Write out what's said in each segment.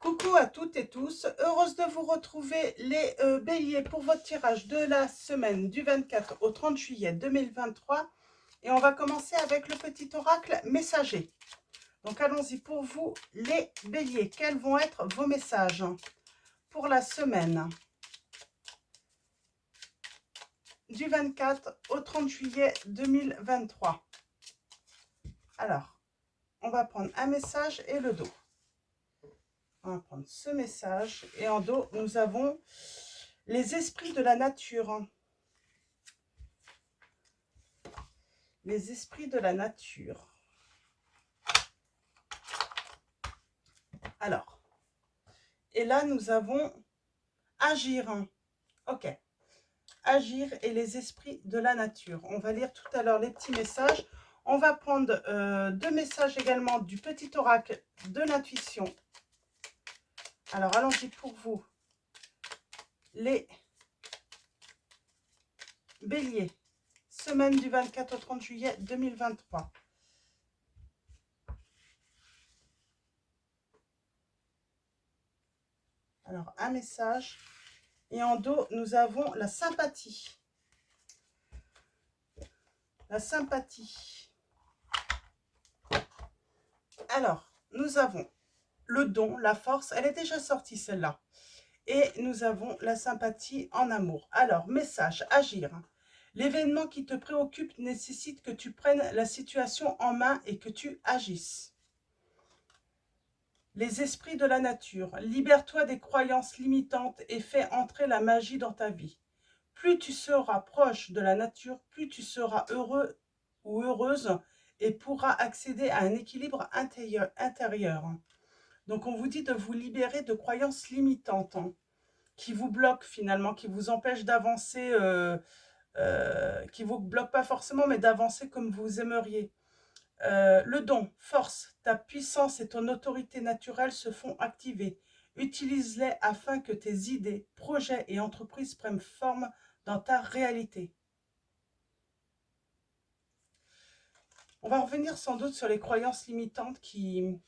Coucou à toutes et tous, heureuse de vous retrouver les béliers pour votre tirage de la semaine du 24 au 30 juillet 2023 et on va commencer avec le petit oracle messager. Donc allons-y pour vous les béliers, quels vont être vos messages pour la semaine du 24 au 30 juillet 2023. Alors, on va prendre un message et le dos. On va prendre ce message et en dos, nous avons les esprits de la nature. Les esprits de la nature. Alors, et là, nous avons agir. Ok. Agir et les esprits de la nature. On va lire tout à l'heure les petits messages. On va prendre deux messages également du petit oracle de l'intuition. Alors, allons-y pour vous. Les béliers. Semaine du 24 au 30 juillet 2023. Alors, un message. Et en dos, nous avons la sympathie. La sympathie. Alors, nous avons le don, la force. Elle est déjà sortie, celle-là. Et nous avons la sympathie en amour. Alors, message, agir. L'événement qui te préoccupe nécessite que tu prennes la situation en main et que tu agisses. Les esprits de la nature. Libère-toi des croyances limitantes et fais entrer la magie dans ta vie. Plus tu seras proche de la nature, plus tu seras heureux ou heureuse et pourras accéder à un équilibre intérieur. Donc, on vous dit de vous libérer de croyances limitantes qui vous bloquent finalement, qui vous empêchent d'avancer, qui ne vous bloquent pas forcément, mais d'avancer comme vous aimeriez. Le don, force, ta puissance et ton autorité naturelle se font activer. Utilise-les afin que tes idées, projets et entreprises prennent forme dans ta réalité. On va revenir sans doute sur les croyances limitantes qui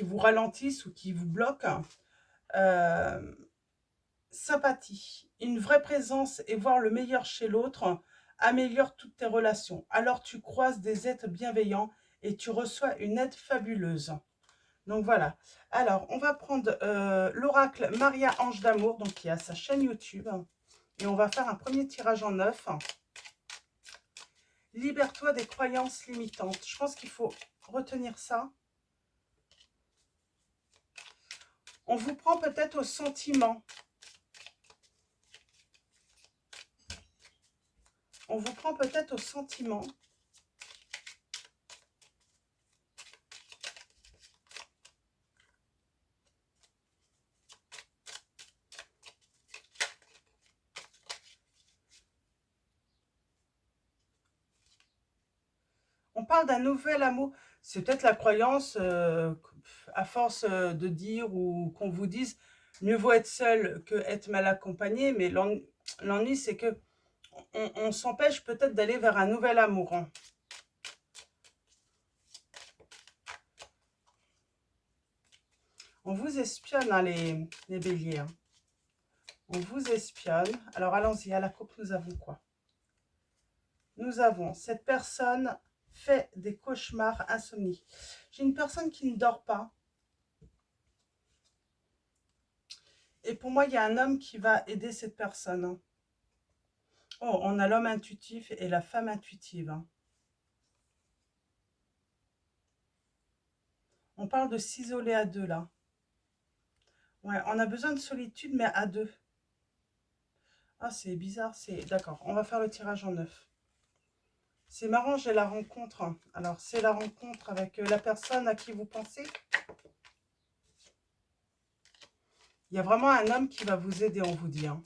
vous ralentissent ou qui vous bloquent. Sympathie, une vraie présence et voir le meilleur chez l'autre améliore toutes tes relations. Alors tu croises des êtres bienveillants et tu reçois une aide fabuleuse. Donc voilà. Alors, on va prendre l'oracle Maria Ange d'Amour, donc qui a sa chaîne YouTube. Et on va faire un premier tirage en 9. Libère-toi des croyances limitantes. Je pense qu'il faut retenir ça. On vous prend peut-être au sentiment. On vous prend peut-être au sentiment. On parle d'un nouvel amour. C'est peut-être la croyance, à force de dire ou qu'on vous dise, mieux vaut être seul que être mal accompagné. Mais l'ennui, c'est que on s'empêche peut-être d'aller vers un nouvel amour. On vous espionne, hein, les béliers. Hein. On vous espionne. Alors, allons-y. À la coupe, nous avons quoi? Nous avons cette personne fait des cauchemars, insomnie. J'ai une personne qui ne dort pas. Et pour moi, il y a un homme qui va aider cette personne. Hein. Oh, on a l'homme intuitif et la femme intuitive. Hein. On parle de s'isoler à deux, là. Ouais, on a besoin de solitude, mais à deux. Ah, c'est bizarre. D'accord, on va faire le tirage en 9. C'est marrant, j'ai la rencontre. Alors, c'est la rencontre avec la personne à qui vous pensez. Il y a vraiment un homme qui va vous aider, on vous dit. Hein.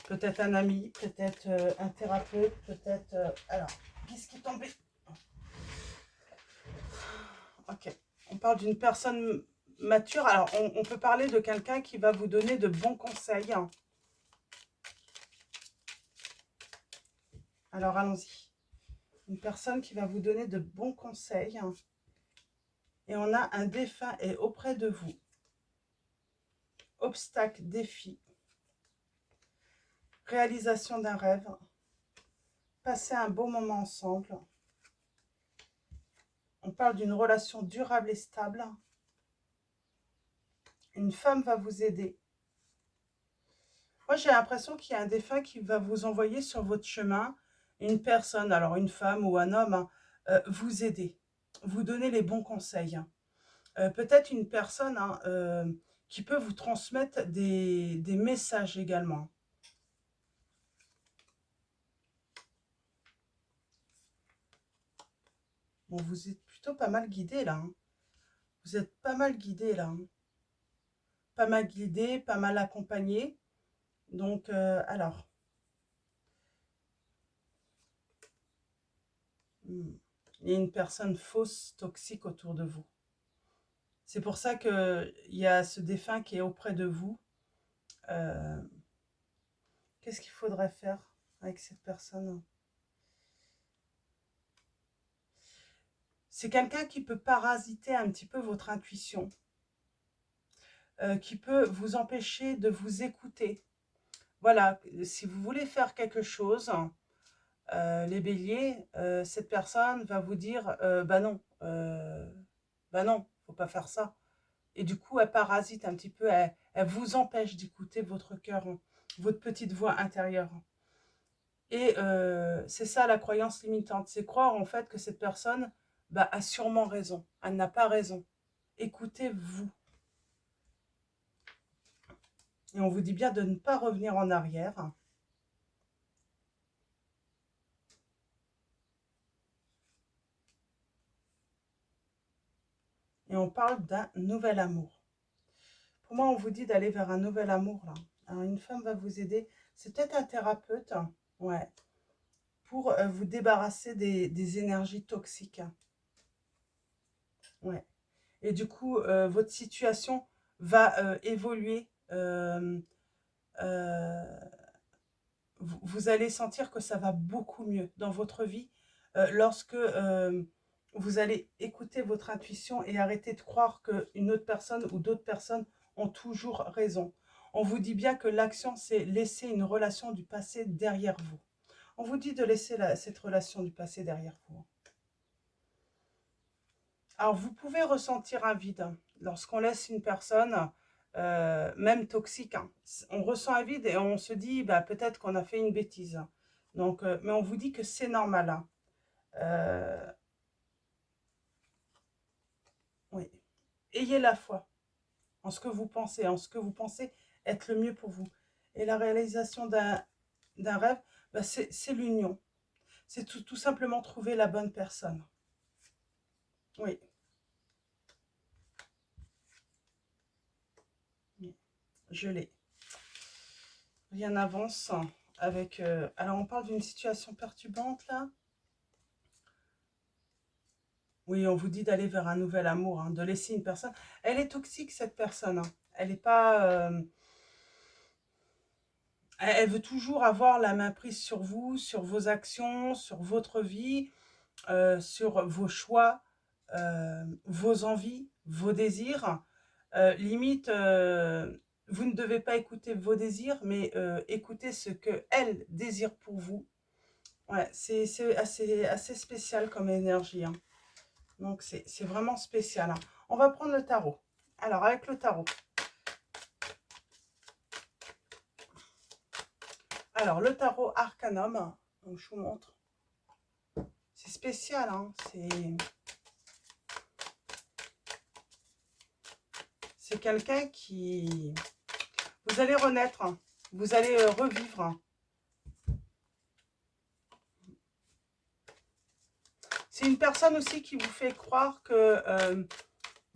Peut-être un ami, peut-être un thérapeute, peut-être... alors, qu'est-ce qui est tombé? Ok, on parle d'une personne mature. Alors, on peut parler de quelqu'un qui va vous donner de bons conseils. Hein. Alors, allons-y. Une personne qui va vous donner de bons conseils. Hein. Et on a un défunt est auprès de vous. Obstacle, défi. Réalisation d'un rêve. Passer un beau moment ensemble. On parle d'une relation durable et stable. Une femme va vous aider. Moi, j'ai l'impression qu'il y a un défunt qui va vous envoyer sur votre chemin une personne, alors une femme ou un homme, vous aider, vous donner les bons conseils. Peut-être une personne qui peut vous transmettre des messages également. Bon, vous êtes plutôt pas mal guidé là. Vous êtes pas mal guidé là. Pas mal guidé, pas mal accompagné. Donc, alors. Il y a une personne fausse, toxique autour de vous. C'est pour ça qu'il y a ce défunt qui est auprès de vous. Qu'est-ce qu'il faudrait faire avec cette personne? C'est quelqu'un qui peut parasiter un petit peu votre intuition, qui peut vous empêcher de vous écouter. Voilà, si vous voulez faire quelque chose, les béliers, cette personne va vous dire bah non, faut pas faire ça. Et du coup, elle parasite un petit peu, elle vous empêche d'écouter votre cœur, votre petite voix intérieure. Et c'est ça la croyance limitante, c'est croire en fait que cette personne a sûrement raison, elle n'a pas raison. Écoutez-vous. Et on vous dit bien de ne pas revenir en arrière. Et on parle d'un nouvel amour. Pour moi, on vous dit d'aller vers un nouvel amour là. Alors, une femme va vous aider. C'est peut-être un thérapeute, ouais, pour vous débarrasser des énergies toxiques. Ouais. Et du coup, votre situation va évoluer. Vous allez sentir que ça va beaucoup mieux dans votre vie lorsque vous allez écouter votre intuition et arrêter de croire qu'une autre personne ou d'autres personnes ont toujours raison. On vous dit bien que l'action, c'est laisser une relation du passé derrière vous. On vous dit de laisser cette relation du passé derrière vous. Alors, vous pouvez ressentir un vide lorsqu'on laisse une personne, même toxique. On ressent un vide et on se dit, peut-être qu'on a fait une bêtise. Donc, mais on vous dit que c'est normal. Oui. Ayez la foi en ce que vous pensez, en ce que vous pensez être le mieux pour vous. Et la réalisation d'un rêve, c'est l'union. C'est tout simplement trouver la bonne personne. Oui. Je l'ai. Rien n'avance avec... alors, on parle d'une situation perturbante, là. Oui, on vous dit d'aller vers un nouvel amour, de laisser une personne. Elle est toxique, cette personne. Elle n'est pas... elle veut toujours avoir la main prise sur vous, sur vos actions, sur votre vie, sur vos choix, vos envies, vos désirs. Limite, vous ne devez pas écouter vos désirs, mais écoutez ce qu'elle désire pour vous. Ouais, c'est assez spécial comme énergie. Donc, c'est vraiment spécial. On va prendre le tarot. Alors, avec le tarot. Alors, le tarot Arcanum. Donc, je vous montre. C'est spécial. C'est quelqu'un qui... Vous allez renaître. Vous allez revivre. C'est une personne aussi qui vous fait croire que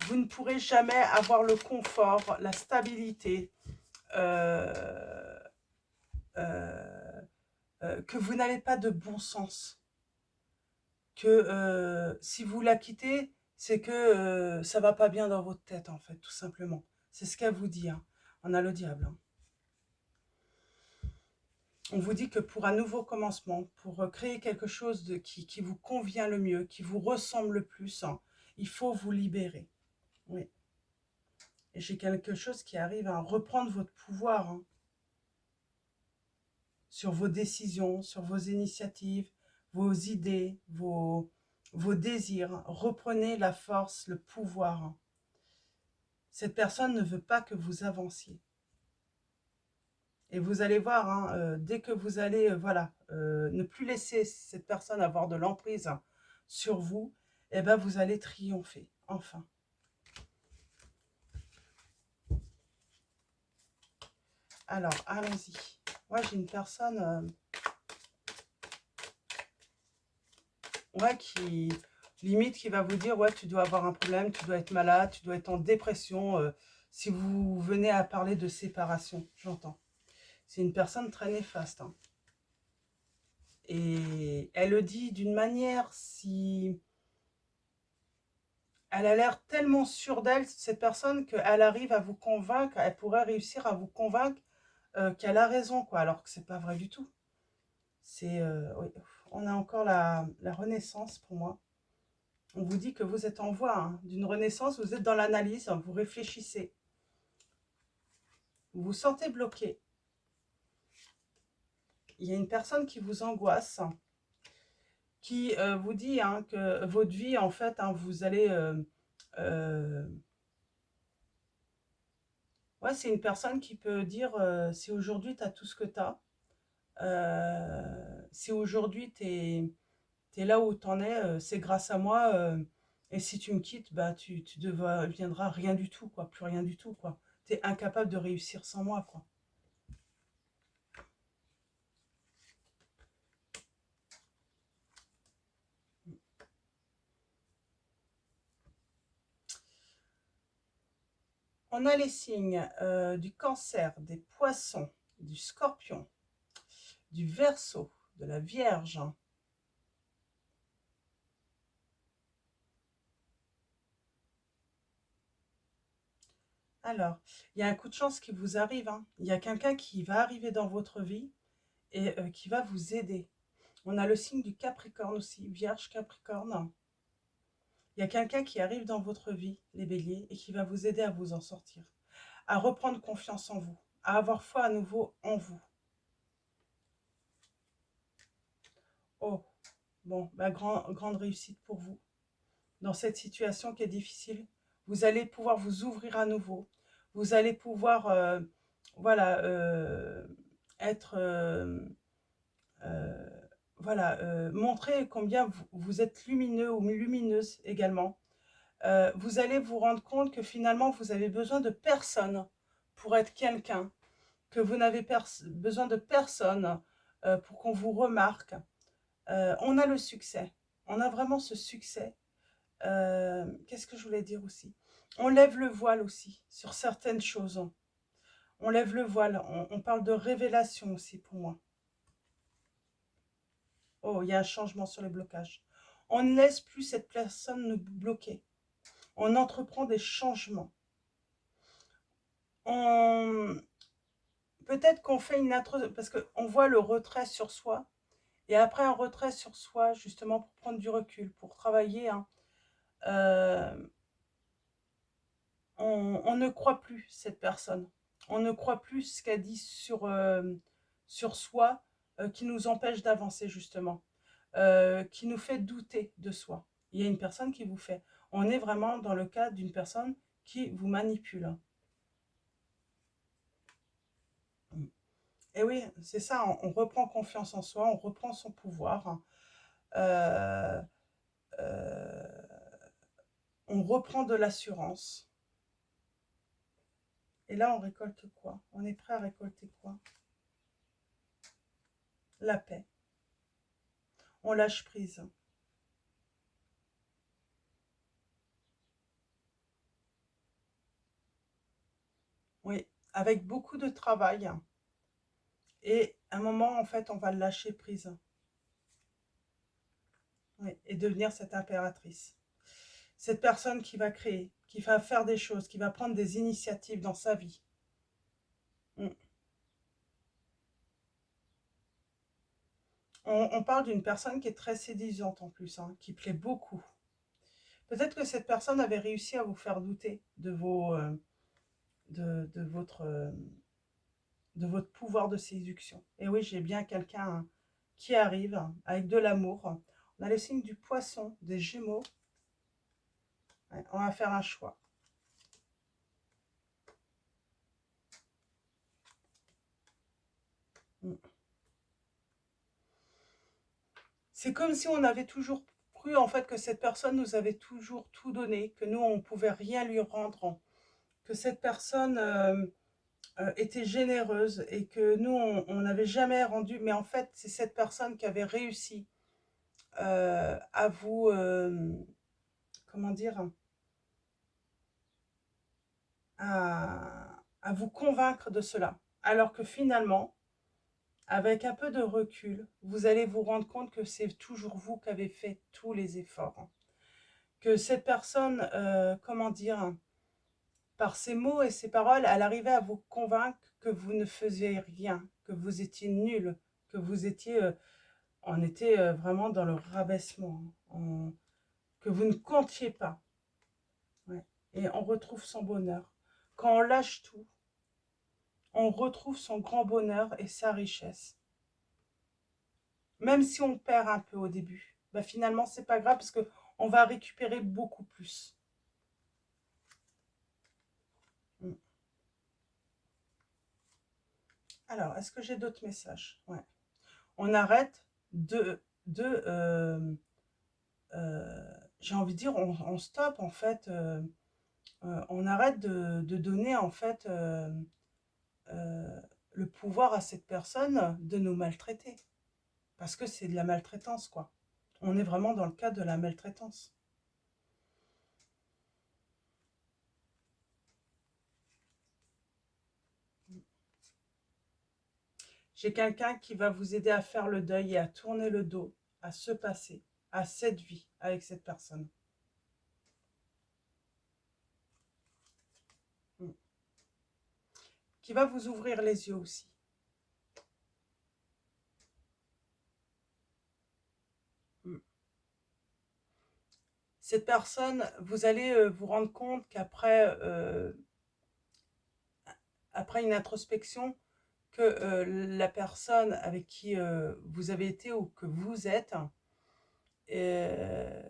vous ne pourrez jamais avoir le confort, la stabilité, que vous n'avez pas de bon sens. Que si vous la quittez, c'est que ça va pas bien dans votre tête, en fait, tout simplement. C'est ce qu'elle vous dit. On a le diable. On vous dit que pour un nouveau commencement, pour créer quelque chose qui vous convient le mieux, qui vous ressemble le plus, Il faut vous libérer. Oui. Et j'ai quelque chose qui arrive à reprendre votre pouvoir, hein, sur vos décisions, sur vos initiatives, vos idées, vos désirs. Reprenez la force, le pouvoir, hein. Cette personne ne veut pas que vous avanciez. Et vous allez voir, hein, dès que vous allez voilà, ne plus laisser cette personne avoir de l'emprise, hein, sur vous, eh ben, vous allez triompher, enfin. Alors, allons-y. Moi, j'ai une personne ouais, qui limite qui va vous dire, ouais, tu dois avoir un problème, tu dois être malade, tu dois être en dépression, si vous venez à parler de séparation, j'entends. C'est une personne très néfaste, hein. Et elle le dit d'une manière, si elle a l'air tellement sûre d'elle, cette personne, qu'elle arrive à vous convaincre, elle pourrait réussir à vous convaincre qu'elle a raison, quoi, alors que c'est pas vrai du tout. C'est, oui, on a encore la renaissance pour moi. On vous dit que vous êtes en voie, hein, d'une renaissance, vous êtes dans l'analyse, hein, vous réfléchissez. Vous vous sentez bloqué. Il y a une personne qui vous angoisse, qui vous dit, hein, que votre vie, en fait, hein, vous allez... ouais, c'est une personne qui peut dire, si aujourd'hui tu as tout ce que tu as, si aujourd'hui tu es là où tu en es, c'est grâce à moi, et si tu me quittes, bah, tu deviendras rien du tout, quoi, plus rien du tout, quoi. Tu es incapable de réussir sans moi, quoi. On a les signes du Cancer, des Poissons, du Scorpion, du Verseau, de la Vierge. Alors, il y a un coup de chance qui vous arrive, hein. Il y a quelqu'un qui va arriver dans votre vie et qui va vous aider. On a le signe du Capricorne aussi, Vierge, Capricorne. Il y a quelqu'un qui arrive dans votre vie, les béliers, et qui va vous aider à vous en sortir, à reprendre confiance en vous, à avoir foi à nouveau en vous. Oh, bon, bah, grande réussite pour vous. Dans cette situation qui est difficile, vous allez pouvoir vous ouvrir à nouveau. Vous allez pouvoir, voilà, être, euh, voilà, montrer combien vous êtes lumineux ou lumineuse également. Vous allez vous rendre compte que finalement, vous avez besoin de personne pour être quelqu'un, que vous n'avez besoin de personne pour qu'on vous remarque. On a le succès, on a vraiment ce succès. Qu'est-ce que je voulais dire aussi? On lève le voile aussi sur certaines choses. On lève le voile, on parle de révélation aussi pour moi. Oh, il y a un changement sur les blocages. On ne laisse plus cette personne nous bloquer. On entreprend des changements. Peut-être qu'on fait une introspection, parce qu'on voit le retrait sur soi, et après un retrait sur soi, justement pour prendre du recul, pour travailler, hein, euh, on ne croit plus cette personne. On ne croit plus ce qu'elle dit sur soi, qui nous empêche d'avancer justement, qui nous fait douter de soi. Il y a une personne qui vous fait. On est vraiment dans le cas d'une personne qui vous manipule. Et oui, c'est ça, on reprend confiance en soi, on reprend son pouvoir. Euh, euh, on reprend de l'assurance. Et là, on récolte quoi? On est prêt à récolter quoi? La paix. On lâche prise. Oui, avec beaucoup de travail. Et à un moment, en fait, on va lâcher prise. Oui, et devenir cette impératrice. Cette personne qui va créer, qui va faire des choses, qui va prendre des initiatives dans sa vie. Mm. On parle d'une personne qui est très séduisante en plus, hein, qui plaît beaucoup. Peut-être que cette personne avait réussi à vous faire douter de de de votre pouvoir de séduction. Et oui, j'ai bien quelqu'un qui arrive avec de l'amour. On a le signe du poisson, des Gémeaux. Ouais, on va faire un choix. C'est comme si on avait toujours cru en fait que cette personne nous avait toujours tout donné, que nous on pouvait rien lui rendre, que cette personne était généreuse et que nous on n'avait jamais rendu. Mais en fait, c'est cette personne qui avait réussi à vous, comment dire, à vous convaincre de cela. Alors que finalement, avec un peu de recul, vous allez vous rendre compte que c'est toujours vous qui avez fait tous les efforts. Que cette personne, comment dire, par ses mots et ses paroles, elle arrivait à vous convaincre que vous ne faisiez rien, que vous étiez nul, que vous étiez, on était vraiment dans le rabaissement, que vous ne comptiez pas. Ouais. Et on retrouve son bonheur. Quand on lâche tout, on retrouve son grand bonheur et sa richesse. Même si on perd un peu au début, bah finalement, c'est pas grave parce qu'on va récupérer beaucoup plus. Alors, est-ce que j'ai d'autres messages? Ouais. On arrête de j'ai envie de dire, on stoppe en fait, on arrête de donner en fait le pouvoir à cette personne de nous maltraiter. Parce que c'est de la maltraitance, quoi. On est vraiment dans le cadre de la maltraitance. J'ai quelqu'un qui va vous aider à faire le deuil et à tourner le dos, à se passer, à cette vie avec cette personne. Qui va vous ouvrir les yeux aussi. Cette personne, vous allez vous rendre compte qu'après après une introspection, que la personne avec qui vous avez été ou que vous êtes euh,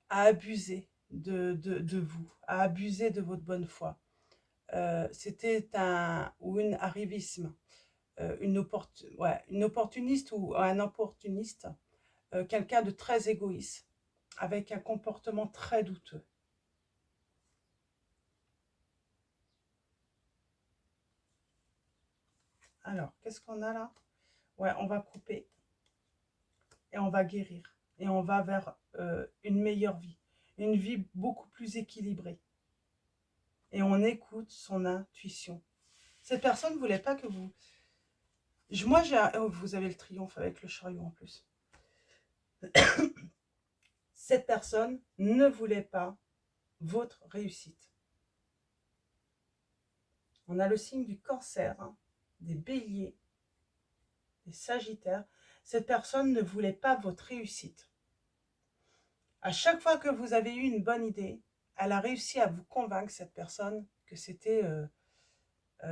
a abusé de vous, a abusé de votre bonne foi. C'était un ou une arrivisme, une opportuniste ou un opportuniste, quelqu'un de très égoïste, avec un comportement très douteux. Alors, qu'est-ce qu'on a là? Ouais, on va couper et on va guérir. Et on va vers une meilleure vie. Une vie beaucoup plus équilibrée. Et on écoute son intuition. Cette personne ne voulait pas que vous... Moi, oh, vous avez le triomphe avec le chariot en plus. Cette personne ne voulait pas votre réussite. On a le signe du cancer, hein, des béliers, des sagittaires. Cette personne ne voulait pas votre réussite. À chaque fois que vous avez eu une bonne idée, elle a réussi à vous convaincre, cette personne, que c'était,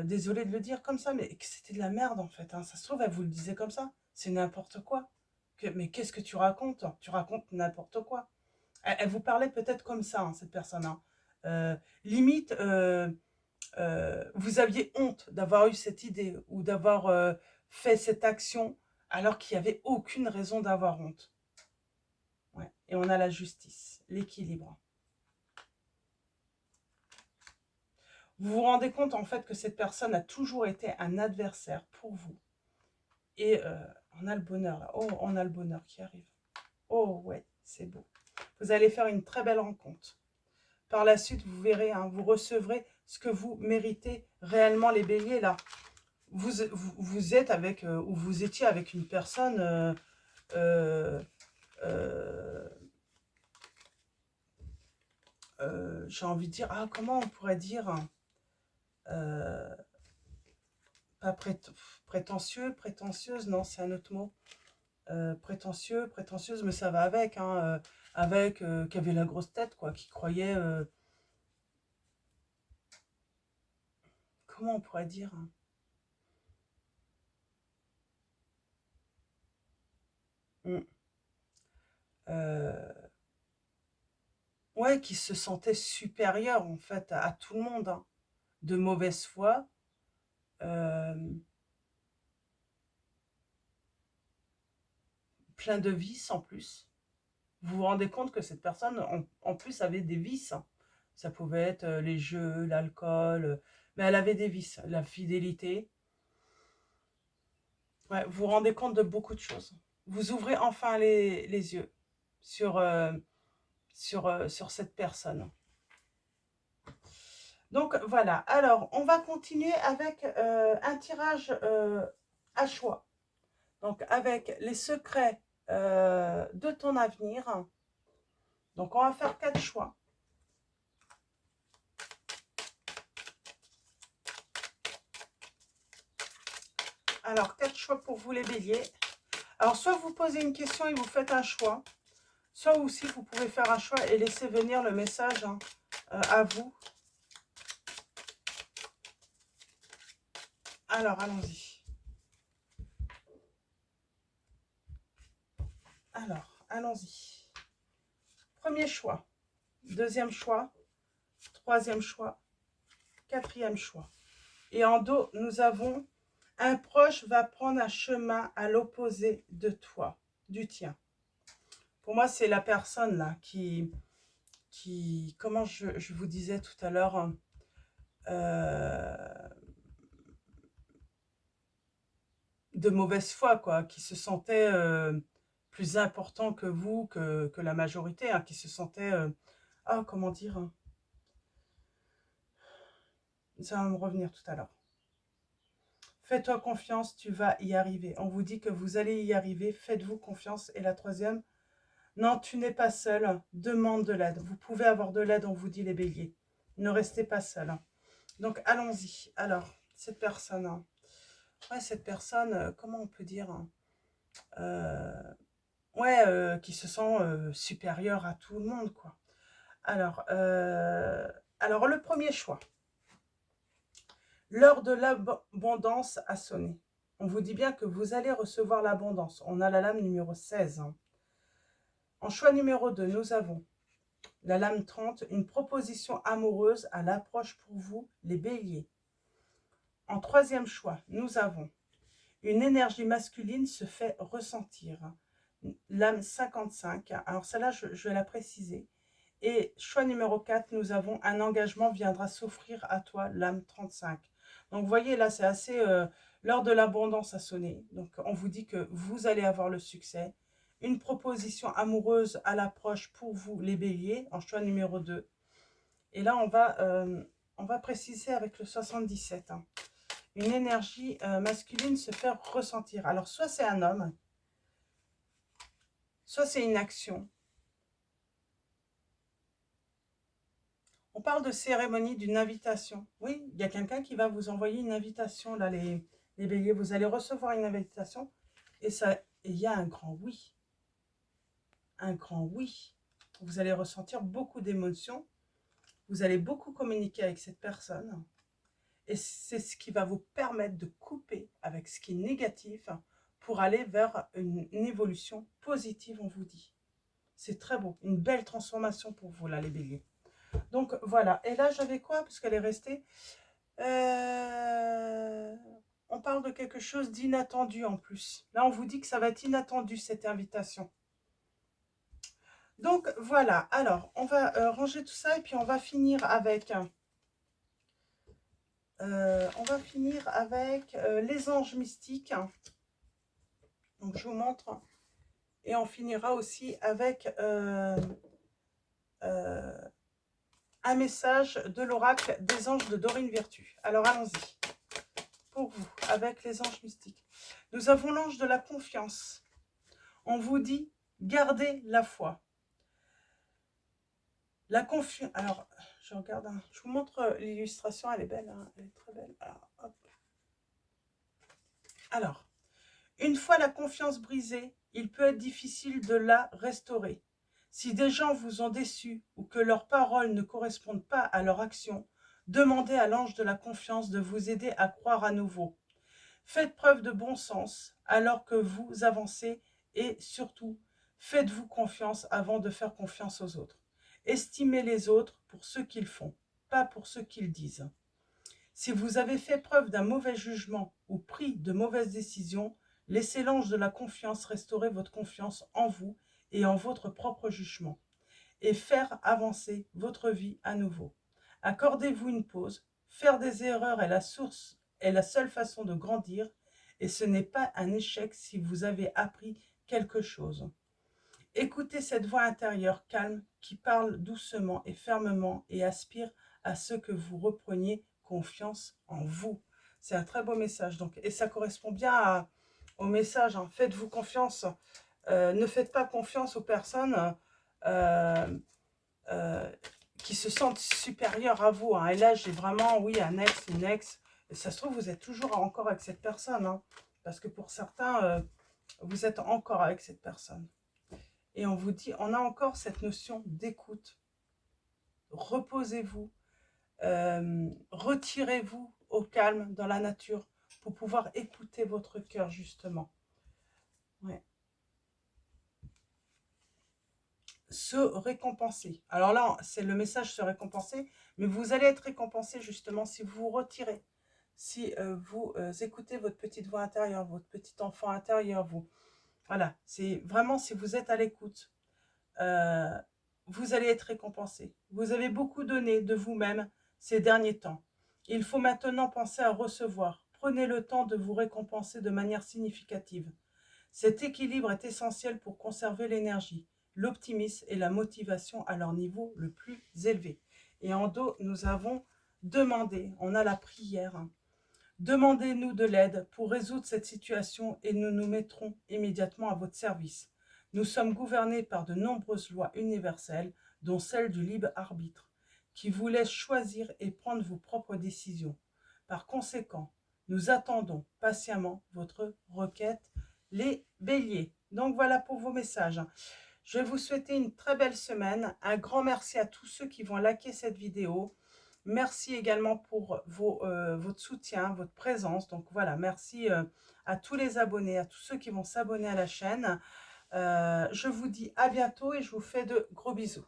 désolé de le dire comme ça, mais que c'était de la merde en fait. Hein. Ça se trouve, elle vous le disait comme ça. C'est n'importe quoi. Mais qu'est-ce que tu racontes? Tu racontes n'importe quoi. Elle vous parlait peut-être comme ça, hein, cette personne. Hein. Limite, vous aviez honte d'avoir eu cette idée ou d'avoir fait cette action alors qu'il n'y avait aucune raison d'avoir honte. Ouais. Et on a la justice, l'équilibre. Vous vous rendez compte en fait que cette personne a toujours été un adversaire pour vous. Et on a le bonheur là. Oh, on a le bonheur qui arrive. Oh ouais, c'est beau. Vous allez faire une très belle rencontre. Par la suite, vous verrez, hein, vous recevrez ce que vous méritez réellement, les béliers là. Vous êtes avec, ou vous étiez avec une personne euh, euh, j'ai envie de dire, ah, comment on pourrait dire, euh, pas prétentieux, prétentieuse, non, c'est un autre mot. prétentieux, prétentieuse, mais ça va avec, hein, avec qui avait la grosse tête, quoi, qui croyait, comment on pourrait dire, hein, mm, euh, ouais, qui se sentait supérieur en fait à tout le monde, hein, de mauvaise foi, euh, plein de vices en plus. Vous vous rendez compte que cette personne, en plus, avait des vices, hein. Ça pouvait être les jeux, l'alcool, mais elle avait des vices, la fidélité. Ouais, vous vous rendez compte de beaucoup de choses. Vous ouvrez enfin les yeux sur, sur cette personne. Donc voilà, alors on va continuer avec un tirage à choix. Donc avec les secrets de ton avenir. Donc on va faire 4 choix. Alors 4 choix pour vous les béliers. Alors soit vous posez une question et vous faites un choix, soit aussi vous pouvez faire un choix et laisser venir le message, hein, à vous. Alors allons-y. Alors allons-y. Premier choix, deuxième choix, troisième choix, quatrième choix. Et en dos, nous avons un proche va prendre un chemin à l'opposé de toi, du tien. Pour moi, c'est la personne là qui comment je vous disais tout à l'heure, de mauvaise foi, quoi, qui se sentait plus important que vous, que la majorité, hein, qui se sentait, ah, comment dire, hein, ça va me revenir tout à l'heure. Fais-toi confiance, tu vas y arriver. On vous dit que vous allez y arriver, faites-vous confiance. Et la troisième, non, tu n'es pas seul, demande de l'aide. Vous pouvez avoir de l'aide, on vous dit les béliers. Ne restez pas seul. Donc, allons-y. Alors, cette personne, hein. Ouais, cette personne, comment on peut dire, hein, ouais, qui se sent supérieure à tout le monde, quoi. Alors le premier choix. L'heure de l'abondance a sonné. On vous dit bien que vous allez recevoir l'abondance. On a la lame numéro 16, hein. En choix numéro 2, nous avons la lame 30, une proposition amoureuse à l'approche pour vous, les béliers. En troisième choix, nous avons une énergie masculine se fait ressentir. Lame 55, alors celle-là, je vais la préciser. Et choix numéro 4, nous avons un engagement viendra s'offrir à toi, lame 35. Donc, vous voyez, là, c'est assez... l'heure de l'abondance a sonné. Donc, on vous dit que vous allez avoir le succès. Une proposition amoureuse à l'approche pour vous, les béliers, en choix numéro 2. Et là, on va préciser avec le 77. Hein. Une énergie masculine se fait ressentir. Alors, soit c'est un homme, soit c'est une action. On parle de cérémonie, d'une invitation. Oui, il y a quelqu'un qui va vous envoyer une invitation, là, les béliers. Vous allez recevoir une invitation et il y a un grand oui. Un grand oui. Vous allez ressentir beaucoup d'émotions. Vous allez beaucoup communiquer avec cette personne. Et c'est ce qui va vous permettre de couper avec ce qui est négatif pour aller vers une évolution positive, on vous dit. C'est très beau. Une belle transformation pour vous, là, les béliers. Donc voilà, et là j'avais quoi, parce qu'elle est restée, on parle de quelque chose d'inattendu en plus. Là on vous dit que ça va être inattendu cette invitation. Donc voilà, alors on va ranger tout ça et puis on va finir avec, les anges mystiques. Donc je vous montre, et on finira aussi avec un message de l'oracle des anges de Dorine Virtue. Alors allons-y, pour vous, avec les anges mystiques. Nous avons l'ange de la confiance. On vous dit, gardez la foi. La confiance... Alors, je regarde, je vous montre l'illustration, elle est belle, hein, elle est très belle. Alors, hop. Alors, une fois la confiance brisée, il peut être difficile de la restaurer. Si des gens vous ont déçu ou que leurs paroles ne correspondent pas à leur action, demandez à l'ange de la confiance de vous aider à croire à nouveau. Faites preuve de bon sens alors que vous avancez et surtout, faites-vous confiance avant de faire confiance aux autres. Estimez les autres pour ce qu'ils font, pas pour ce qu'ils disent. Si vous avez fait preuve d'un mauvais jugement ou pris de mauvaises décisions, laissez l'ange de la confiance restaurer votre confiance en vous et en votre propre jugement et faire avancer votre vie à nouveau. Accordez-vous une pause. Faire des erreurs est la seule façon de grandir et ce n'est pas un échec si vous avez appris quelque chose. Écoutez cette voix intérieure calme qui parle doucement et fermement et aspire à ce que vous repreniez confiance en vous. C'est un très beau message. Donc, et ça correspond bien au message. Hein. Faites-vous confiance. Ne faites pas confiance aux personnes euh, euh, qui se sentent supérieures à vous. Hein. Et là, j'ai vraiment, oui, un ex, une ex. Et ça se trouve, vous êtes toujours encore avec cette personne. Hein. Parce que pour certains, vous êtes encore avec cette personne. Et on vous dit, on a encore cette notion d'écoute. Reposez-vous, retirez-vous au calme dans la nature pour pouvoir écouter votre cœur justement. Ouais. Se récompenser. Alors là, c'est le message se récompenser, mais vous allez être récompensé justement si vous vous retirez, si vous écoutez votre petite voix intérieure, votre petit enfant intérieur, vous. Voilà, c'est vraiment si vous êtes à l'écoute. Vous allez être récompensé. Vous avez beaucoup donné de vous-même ces derniers temps. Il faut maintenant penser à recevoir. Prenez le temps de vous récompenser de manière significative. Cet équilibre est essentiel pour conserver l'énergie, l'optimisme et la motivation à leur niveau le plus élevé. Et en dos, nous avons demandé, on a la prière. Demandez-nous de l'aide pour résoudre cette situation et nous nous mettrons immédiatement à votre service. Nous sommes gouvernés par de nombreuses lois universelles, dont celle du libre arbitre, qui vous laisse choisir et prendre vos propres décisions. Par conséquent, nous attendons patiemment votre requête, les béliers. Donc voilà pour vos messages. Je vais vous souhaiter une très belle semaine. Un grand merci à tous ceux qui vont liker cette vidéo. Merci également pour votre soutien, votre présence. Donc voilà, merci à tous les abonnés, à tous ceux qui vont s'abonner à la chaîne. Je vous dis à bientôt et je vous fais de gros bisous.